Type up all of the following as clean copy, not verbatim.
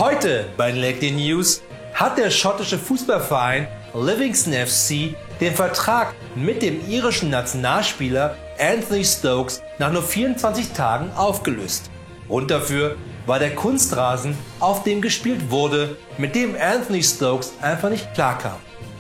Heute bei den Lately News hat der schottische Fußballverein Livingston FC den Vertrag mit dem irischen Nationalspieler Anthony Stokes nach nur 24 Tagen aufgelöst. Grund dafür war der Kunstrasen, auf dem gespielt wurde, mit dem Anthony Stokes einfach nicht klarkam.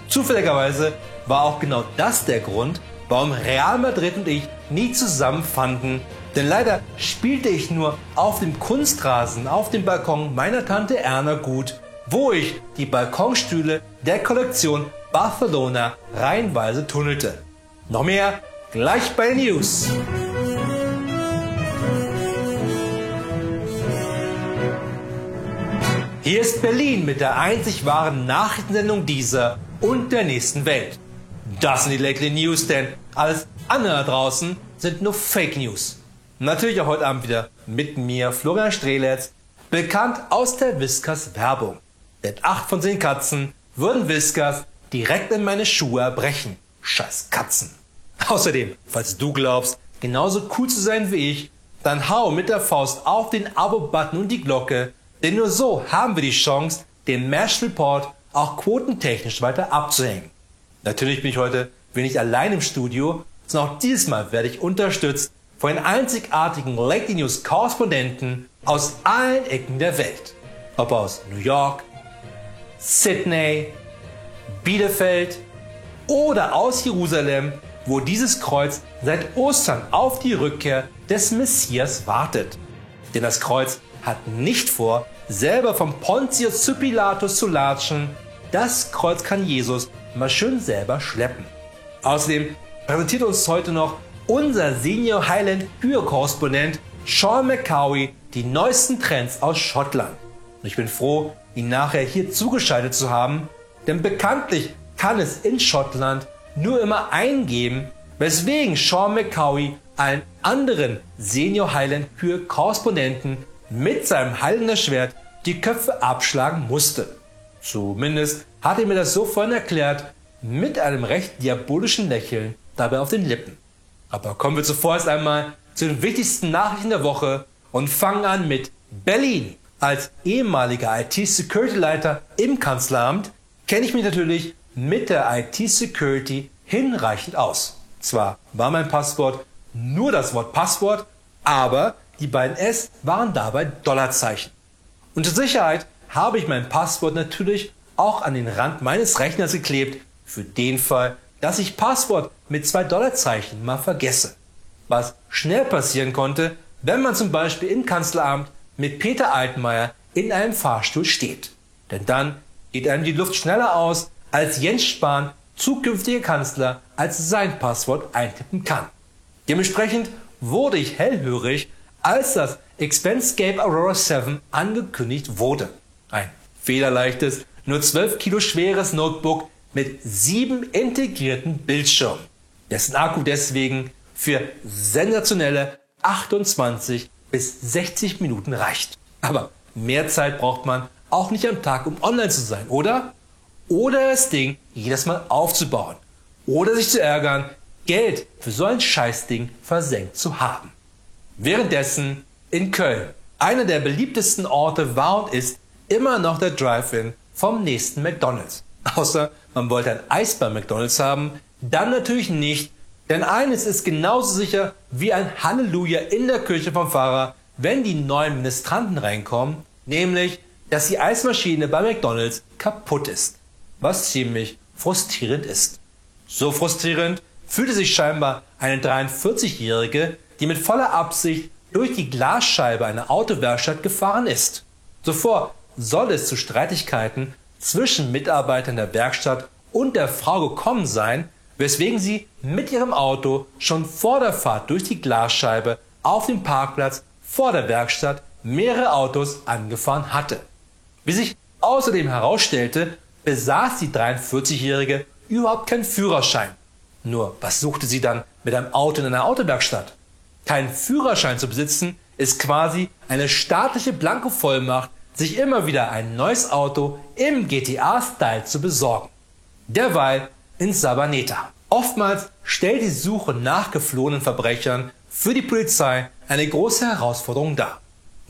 Zufälligerweise war auch genau das der Grund, warum Real Madrid und ich nie zusammenfanden, denn leider spielte ich nur auf dem Kunstrasen auf dem Balkon meiner Tante Erna gut, wo ich die Balkonstühle der Kollektion Barcelona reihenweise tunnelte. Noch mehr gleich bei den News. Hier ist Berlin mit der einzig wahren Nachrichtensendung dieser und der nächsten Welt. Das sind die Lately News, denn alles andere da draußen sind nur Fake News. Natürlich auch heute Abend wieder mit mir, Florian Streletz, bekannt aus der Whiskas Werbung. Denn 8 von 10 Katzen würden Whiskas direkt in meine Schuhe erbrechen. Scheiß Katzen. Außerdem, falls du glaubst, genauso cool zu sein wie ich, dann hau mit der Faust auf den Abo-Button und die Glocke, denn nur so haben wir die Chance, den MASH Report auch quotentechnisch weiter abzuhängen. Natürlich bin ich heute wenig allein im Studio, sondern auch dieses Mal werde ich unterstützt von den einzigartigen Lately News Korrespondenten aus allen Ecken der Welt. Ob aus New York, Sydney, Bielefeld oder aus Jerusalem, wo dieses Kreuz seit Ostern auf die Rückkehr des Messias wartet. Denn das Kreuz hat nicht vor, selber vom Pontius zu Pilatus zu latschen. Das Kreuz kann Jesus mal schön selber schleppen. Außerdem präsentiert uns heute noch unser Senior Highland Hörkorrespondent Sean McCowie die neuesten Trends aus Schottland. Und ich bin froh, ihn nachher hier zugeschaltet zu haben, denn bekanntlich kann es in Schottland nur immer einen geben, weswegen Sean McCowie allen anderen Senior Highland Hörkorrespondenten mit seinem Highlander Schwert die Köpfe abschlagen musste. Zumindest hat er mir das so vorhin erklärt, mit einem recht diabolischen Lächeln dabei auf den Lippen. Aber kommen wir zuvorerst einmal zu den wichtigsten Nachrichten der Woche und fangen an mit Berlin. Als ehemaliger IT-Security-Leiter im Kanzleramt kenne ich mich natürlich mit der IT-Security hinreichend aus. Zwar war mein Passwort nur das Wort Passwort, aber die beiden S waren dabei Dollarzeichen. Und zur Sicherheit habe ich mein Passwort natürlich auch an den Rand meines Rechners geklebt, für den Fall, dass ich Passwort mit 2 Dollarzeichen mal vergesse. Was schnell passieren konnte, wenn man zum Beispiel im Kanzleramt mit Peter Altmaier in einem Fahrstuhl steht. Denn dann geht einem die Luft schneller aus, als Jens Spahn, zukünftiger Kanzler, als sein Passwort eintippen kann. Dementsprechend wurde ich hellhörig, als das Expenscape Aurora 7 angekündigt wurde. Ein federleichtes, nur 12 Kilo schweres Notebook mit 7 integrierten Bildschirmen, dessen Akku deswegen für sensationelle 28 bis 60 Minuten reicht. Aber mehr Zeit braucht man auch nicht am Tag, um online zu sein, oder? Oder das Ding jedes Mal aufzubauen. Oder sich zu ärgern, Geld für so ein Scheißding versenkt zu haben. Währenddessen in Köln, einer der beliebtesten Orte war und ist immer noch der Drive-In vom nächsten McDonald's. Außer man wollte ein Eis bei McDonald's haben, dann natürlich nicht, denn eines ist genauso sicher wie ein Halleluja in der Kirche vom Pfarrer, wenn die neuen Ministranten reinkommen, nämlich, dass die Eismaschine bei McDonald's kaputt ist, was ziemlich frustrierend ist. So frustrierend fühlte sich scheinbar eine 43-Jährige, die mit voller Absicht durch die Glasscheibe einer Autowerkstatt gefahren ist. Zuvor soll es zu Streitigkeiten zwischen Mitarbeitern der Werkstatt und der Frau gekommen sein, weswegen sie mit ihrem Auto schon vor der Fahrt durch die Glasscheibe auf dem Parkplatz vor der Werkstatt mehrere Autos angefahren hatte. Wie sich außerdem herausstellte, besaß die 43-Jährige überhaupt keinen Führerschein. Nur was suchte sie dann mit einem Auto in einer Autowerkstatt? Keinen Führerschein zu besitzen ist quasi eine staatliche Blankovollmacht, sich immer wieder ein neues Auto im GTA-Style zu besorgen. Derweil in Sabaneta. Oftmals stellt die Suche nach geflohenen Verbrechern für die Polizei eine große Herausforderung dar.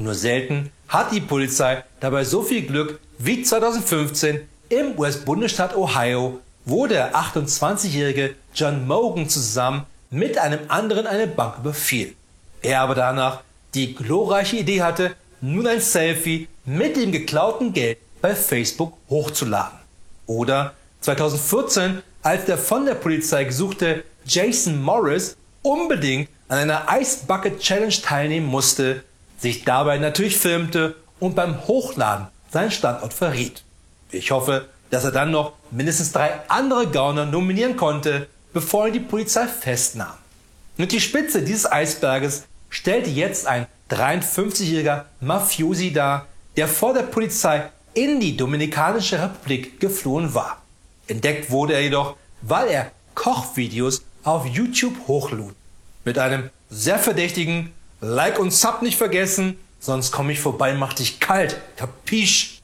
Nur selten hat die Polizei dabei so viel Glück wie 2015 im US-Bundesstaat Ohio, wo der 28-jährige John Mogan zusammen mit einem anderen eine Bank überfiel. Er aber danach die glorreiche Idee hatte, nun ein Selfie mit dem geklauten Geld bei Facebook hochzuladen. Oder 2014, als der von der Polizei gesuchte Jason Morris unbedingt an einer Ice Bucket Challenge teilnehmen musste, sich dabei natürlich filmte und beim Hochladen seinen Standort verriet. Ich hoffe, dass er dann noch mindestens 3 andere Gauner nominieren konnte, bevor ihn die Polizei festnahm. Und die Spitze dieses Eisberges stellte jetzt ein 53-jähriger Mafiosi dar, der vor der Polizei in die Dominikanische Republik geflohen war. Entdeckt wurde er jedoch, weil er Kochvideos auf YouTube hochlud. Mit einem sehr verdächtigen Like und Sub nicht vergessen, sonst komme ich vorbei, mach dich kalt, kapisch?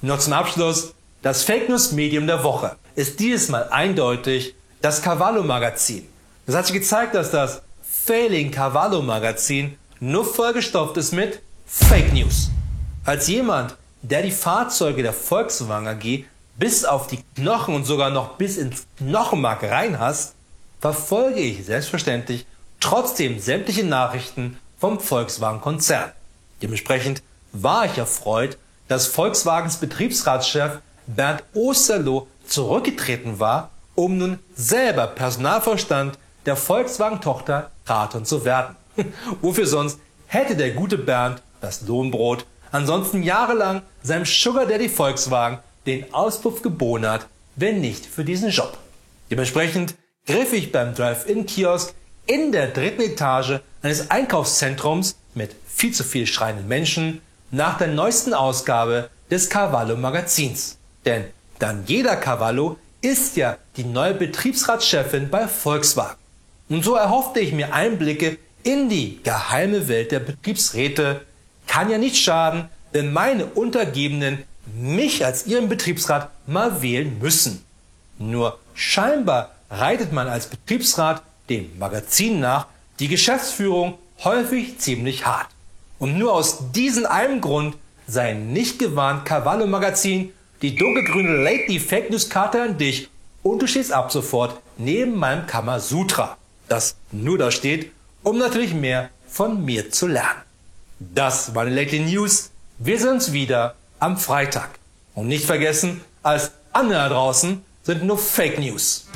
Noch zum Abschluss, das Fake News Medium der Woche ist dieses Mal eindeutig das Cavallo Magazin. Das hat sich gezeigt, dass das Failing Cavallo Magazin nur vollgestopft ist mit Fake News. Als jemand, der die Fahrzeuge der Volkswagen AG bis auf die Knochen und sogar noch bis ins Knochenmark reinhasst, verfolge ich selbstverständlich trotzdem sämtliche Nachrichten vom Volkswagen-Konzern. Dementsprechend war ich erfreut, dass Volkswagens Betriebsratschef Bernd Osterloh zurückgetreten war, um nun selber Personalvorstand der Volkswagen-Tochter Traton zu werden. Wofür sonst hätte der gute Bernd das Lohnbrot ansonsten jahrelang seinem Sugar Daddy Volkswagen den Auspuff gebonert, wenn nicht für diesen Job. Dementsprechend griff ich beim Drive-In-Kiosk in der 3. Etage eines Einkaufszentrums mit viel zu viel schreienden Menschen nach der neuesten Ausgabe des Cavallo Magazins. Denn Daniela Cavallo ist ja die neue Betriebsratschefin bei Volkswagen. Und so erhoffte ich mir Einblicke in die geheime Welt der Betriebsräte. Kann ja nicht schaden, wenn meine Untergebenen mich als ihren Betriebsrat mal wählen müssen. Nur scheinbar reitet man als Betriebsrat dem Magazin nach die Geschäftsführung häufig ziemlich hart. Und nur aus diesem einen Grund sei nicht gewarnt, Cavallo Magazin, die dunkelgrüne Lady Fake News Karte an dich und du stehst ab sofort neben meinem Kamasutra, das nur da steht, um natürlich mehr von mir zu lernen. Das war die Lately News. Wir sehen uns wieder am Freitag. Und nicht vergessen, alles andere da draußen sind nur Fake News.